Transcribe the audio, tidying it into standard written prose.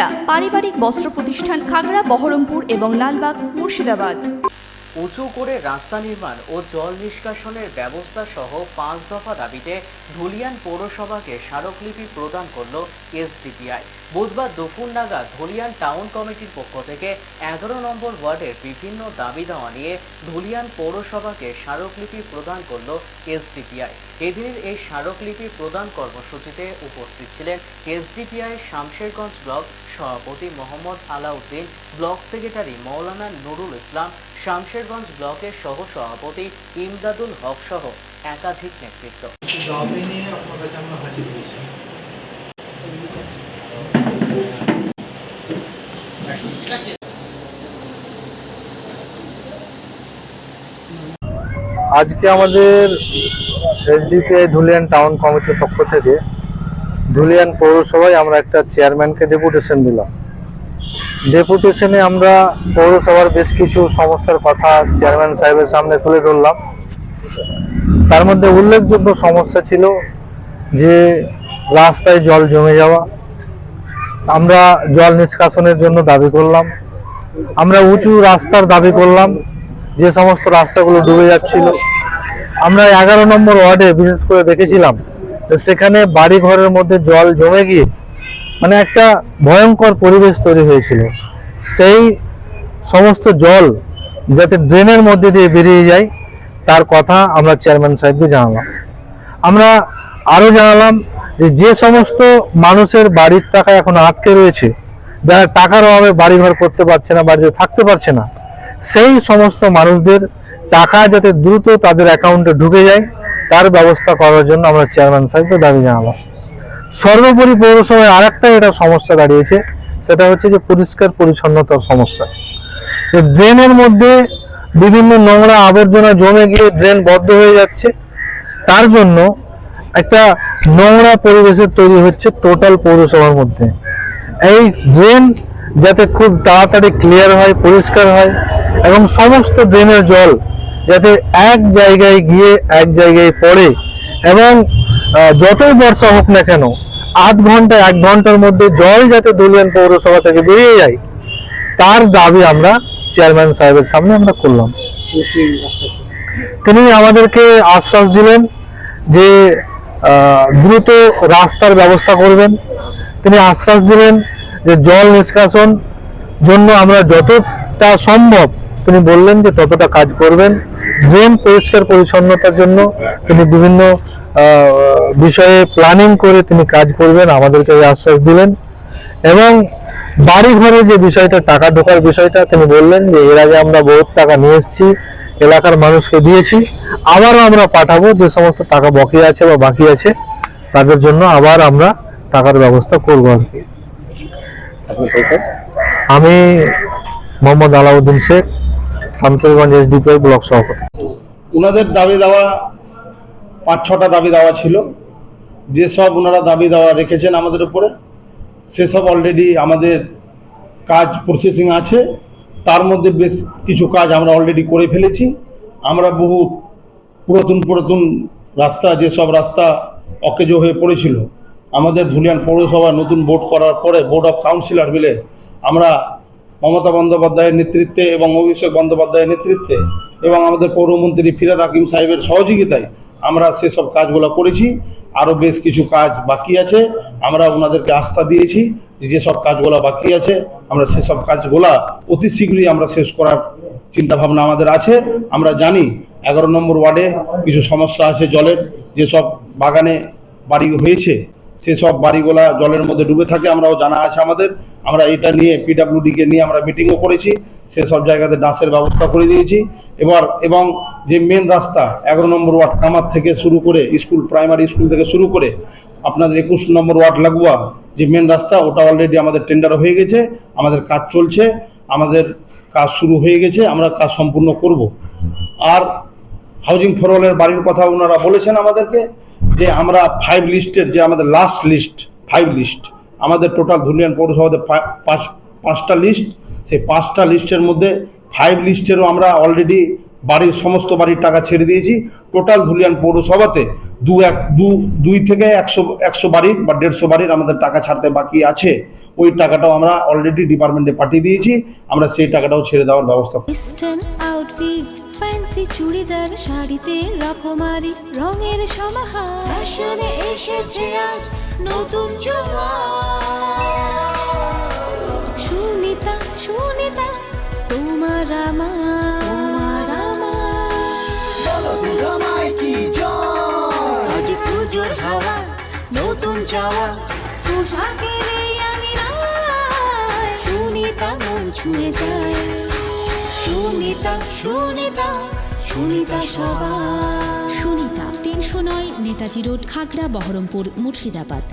বিদ্যা পারিবারিক বস্ত্র প্রতিষ্ঠান খাগড়া, বহরমপুর এবং লালবাগ, মুর্শিদাবাদ। উঁচু করে রাস্তা নির্মাণ ও জল নিষ্কাশনের ব্যবস্থা সহ 5 দফা দাবিতে ধুলিয়ান পৌরসভাকে স্মারকলিপি প্রদান করল এসডিপিআই। বুধবার দুপুর নাগাদ ধুলিয়ান টাউন কমিটির পক্ষ থেকে 11 নম্বর ওয়ার্ডের বিভিন্ন দাবি দেওয়া নিয়ে ধুলিয়ান পৌরসভাকে স্মারকলিপি প্রদান করল এসডিপিআই। এদিনের এই স্মারকলিপি প্রদান কর্মসূচিতে উপস্থিত ছিলেন এসডিপিআই শামশেরগঞ্জ ব্লক সভাপতি মোহাম্মদ আলাউদ্দিন, ব্লক সেক্রেটারি মৌলানা নুরুল ইসলাম, শামশেরগঞ্জ ব্লকের সহ সভাপতি ইমদাদুল হক সহ একাধিক নেতৃত্ব। আজকে আমাদের এসডিপিআই ধুলিয়ান টাউন কমিটির পক্ষ থেকে ধুলিয়ান পৌরসভায় আমরা একটা চেয়ারম্যানকে ডেপুটেশন দিলাম। ডেপুটেশনে আমরা পৌরসভার বেশ কিছু সমস্যার কথা চেয়ারম্যান সাহেবের সামনে তুলে ধরলাম। তার মধ্যে উল্লেখযোগ্য সমস্যা ছিল যে রাস্তায় জল জমে যাওয়া। আমরা জল নিষ্কাশনের জন্য দাবি করলাম। আমরা উঁচু রাস্তার দাবি করলাম, যে সমস্ত রাস্তাগুলো ডুবে যাচ্ছিল। আমরা 11 নম্বর ওয়ার্ডে বিশেষ করে দেখেছিলাম সেখানে বাড়ি ঘরের মধ্যে জল জমে গিয়ে মানে একটা ভয়ঙ্কর পরিবেশ তৈরি হয়েছিল। সেই সমস্ত জল যাতে ড্রেনের মধ্যে দিয়ে বেরিয়ে যায় তার কথা আমরা চেয়ারম্যান সাহেবকে জানালাম। আমরা আরও জানালাম যে সমস্ত মানুষের বাড়ির টাকা এখন আটকে রয়েছে, যারা টাকার অভাবে বাড়িঘর করতে পারছে না, বাড়িতে থাকতে পারছে না, সেই সমস্ত মানুষদের টাকা যাতে দ্রুত তাদের অ্যাকাউন্টে ঢুকে যায় তার ব্যবস্থা করার জন্য আমরা চেয়ারম্যান সাহেবকে দাবি জানালাম। সর্বোপরি পৌরসভায় আরেকটা এটা সমস্যা দাঁড়িয়েছে, সেটা হচ্ছে যে পরিষ্কার পরিচ্ছন্নতার সমস্যা। ড্রেনের মধ্যে বিভিন্ন নোংরা আবর্জনা জমে গিয়ে ড্রেন বদ্ধ হয়ে যাচ্ছে, তার জন্য একটা নোংরা পরিবেশের তৈরি হচ্ছে টোটাল পৌরসভার মধ্যে। এই ড্রেন যাতে খুব তাড়াতাড়ি ক্লিয়ার হয়, পরিষ্কার হয় এবং সমস্ত ড্রেনের জল যাতে এক জায়গায় গিয়ে এক জায়গায় পড়ে এবং যতই বর্ষা হোক না কেন আধ ঘন্টা 1 ঘন্টার মধ্যে জল যাতে ধুলিয়ান পৌরসভা থেকে বেরিয়ে যায় তার দাবি আমরা চেয়ারম্যান সাহেবের সামনে আমরা করলাম। তিনি আমাদেরকে আশ্বাস দিলেন যে দ্রুত রাস্তার ব্যবস্থা করবেন। তিনি আশ্বাস দিলেন যে জল নিষ্কাশন জন্য আমরা যতটা সম্ভব তিনি বললেন যে ততটা কাজ করবেন। ড্রেন পরিষ্কার পরিচ্ছন্নতার জন্য তিনি বিভিন্ন বিষয়ে প্ল্যানিং করে তিনি কাজ করবেন, আমাদেরকে আশ্বাস দিলেন। এবং বাড়ি ঘরে যে বিষয়টা টাকা ঢোকার বিষয়টা তিনি বললেন যে এর আগে আমরা বহুত টাকা নিয়ে এসেছি, এলাকার মানুষকে দিয়েছি, আবারও আমরা পাঠাবো। যে সমস্ত টাকা বকেয়া আছে বা বাকি আছে তাদের জন্য আবার আমরা টাকার ব্যবস্থা করবো আর কি। আমি মোহাম্মদ আলাউদ্দিন শেখ, শামশেরগঞ্জ এসডিপিআই ব্লক সভাপতি। ওনাদের দাবি দেওয়া 5-6টা দাবি দেওয়া ছিল, যেসব ওনারা দাবি দেওয়া রেখেছেন আমাদের উপরে সেসব অলরেডি আমাদের কাজ প্রসেসিং আছে। তার মধ্যে বেশ কিছু কাজ আমরা অলরেডি করে ফেলেছি। আমরা বহু পুরাতন রাস্তা, যেসব রাস্তা অকেজো হয়ে পড়েছিল, আমাদের ধুলিয়ান পৌরসভা নতুন বোর্ড করার পরে বোর্ড অফ কাউন্সিলর মিলে আমরা মমতা বন্দ্যোপাধ্যায়ের নেতৃত্বে এবং অভিষেক বন্দ্যোপাধ্যায়ের নেতৃত্বে এবং আমাদের পৌরমন্ত্রী ফিরহাদ হাকিম সাহেবের সহযোগিতায় আমরা সেসব কাজগুলো করেছি। আরও বেশ কিছু কাজ বাকি আছে। আমরা ওনাদেরকে আস্থা দিয়েছি যেসব কাজগুলো বাকি আছে আমরা সেসব কাজগুলা অতি শীঘ্রই আমরা শেষ করার চিন্তাভাবনা আমাদের আছে। আমরা জানি 11 নম্বর ওয়ার্ডে কিছু সমস্যা আছে জলের, যেসব বাগানে বাড়ি হয়েছে সেসব বাড়িগুলা জলের মধ্যে ডুবে থাকে, আমরাও জানা আছে আমাদের। আমরা এটা নিয়ে পিডব্লিউডিকে নিয়ে আমরা মিটিংও করেছি, সেসব জায়গাতে ডাঁসের ব্যবস্থা করে দিয়েছি। এবং যে মেন রাস্তা 11 নম্বর ওয়ার্ড কামার থেকে শুরু করে স্কুল, প্রাইমারি স্কুল থেকে শুরু করে আপনাদের 21 নম্বর ওয়ার্ড লাগোয়া যে মেন রাস্তা, ওটা অলরেডি আমাদের টেন্ডার হয়ে গেছে, আমাদের কাজ চলছে, আমাদের কাজ শুরু হয়ে গেছে, আমরা কাজ সম্পূর্ণ করব। আর হাউজিং ফর অলের বাড়ির কথা ওনারা বলেছেন আমাদেরকে যে আমরা 5 লিস্টের যে আমাদের লাস্ট লিস্ট 5 লিস্ট আমাদের টোটাল ধুলিয়ান পৌরসভাতে 5টা লিস্ট, সেই 5টা লিস্টের মধ্যে 5 লিস্টেরও আমরা অলরেডি বাড়ির সমস্ত বাড়ির টাকা ছেড়ে দিয়েছি। টোটাল ধুলিয়ান পৌরসভাতে 2 থেকে 100 বাড়ির বা 150 বাড়ির আমাদের টাকা ছাড়তে বাকি আছে। ওই টাকাটাও আমরা অলরেডি ডিপার্টমেন্টে পাঠিয়ে দিয়েছি, আমরা সেই টাকাটাও ছেড়ে দেওয়ার ব্যবস্থা করব। ওয়েস্টার্ন আউটফিট ফ্যান্সি চুড়িদার শাড়িতে রকমারি রঙের সমাহার ফ্যাশনে এসেছে আজ নতুন সুনিতা সুনিতা তোমার আমার আজ পুজোর হাওয়া নতুন চাওয়া পোশাকের এই আমিরায় সুনিতা মন ছুঁয়ে যায় সুনিতা সুনিতা সুনিতা সবার সুনিতা 309 নেতাজি রোড খাগড়া বহরমপুর মুর্শিদাবাদ।